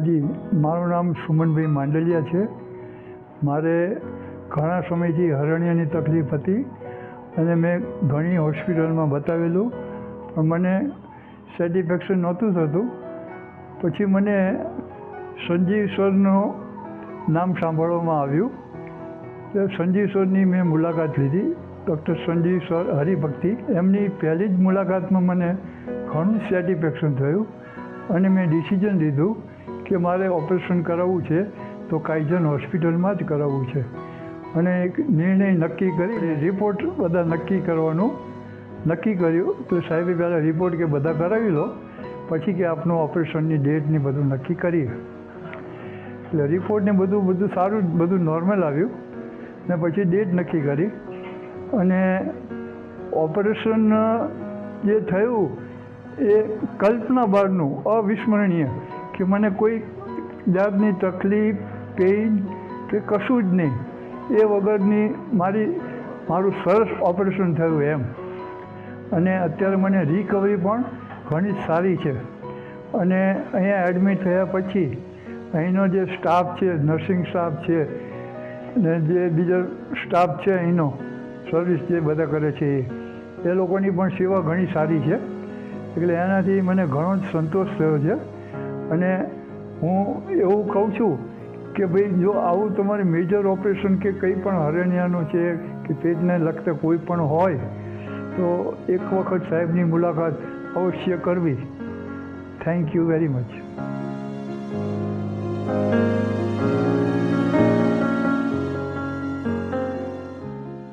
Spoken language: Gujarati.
હાજી, મારું નામ સુમનભાઈ માંડલિયા છે. મારે ઘણા સમયથી હરણિયાની તકલીફ હતી અને મેં ઘણી હોસ્પિટલમાં બતાવેલું, પણ મને સેટિસ્ફેક્શન નહોતું થતું. પછી મને સંજીવ સરનું નામ સાંભળવામાં આવ્યું. તો સંજીવ સરની મેં મુલાકાત લીધી. ડૉક્ટર સંજીવ સર હરિભક્તિ, એમની પહેલી જ મુલાકાતમાં મને ઘણું સેટિસ્ફેક્શન થયું અને મેં ડિસિઝન લીધું કે મારે ઓપરેશન કરાવવું છે તો કાઇઝન હોસ્પિટલમાં જ કરાવવું છે. અને એક નિર્ણય નક્કી કરી, રિપોર્ટ બધા નક્કી કરવાનું નક્કી કર્યું. તો સાહેબે પહેલાં રિપોર્ટ કે બધા કરાવી લો, પછી કે આપનું ઓપરેશનની ડેટ ને બધું નક્કી કરીએ. એટલે રિપોર્ટને બધું સારું, બધું નોર્મલ આવ્યું ને પછી ડેટ નક્કી કરી. અને ઓપરેશન જે થયું એ કલ્પના બહારનું, અવિસ્મરણીય, કે મને કોઈ જાતની તકલીફ, પેઇન કે કશું જ નહીં, એ વગરની મારું સરસ ઓપરેશન થયું એમ. અને અત્યારે મને રિકવરી પણ ઘણી સારી છે. અને અહીંયા એડમિટ થયા પછી અહીંનો જે સ્ટાફ છે, નર્સિંગ સ્ટાફ છે ને જે બીજો સ્ટાફ છે અહીંનો, સર્વિસ જે બધા કરે છે એ લોકોની પણ સેવા ઘણી સારી છે. એટલે એનાથી મને ઘણો જ સંતોષ થયો છે. અને હું એવું કહું છું કે ભાઈ, જો આવું તમારે મેજર ઓપરેશન કે કંઈ પણ હરણિયાનું છે કે પેટને લગતા કોઈ પણ હોય તો એક વખત સાહેબની મુલાકાત અવશ્ય કરવી. Thank you very much.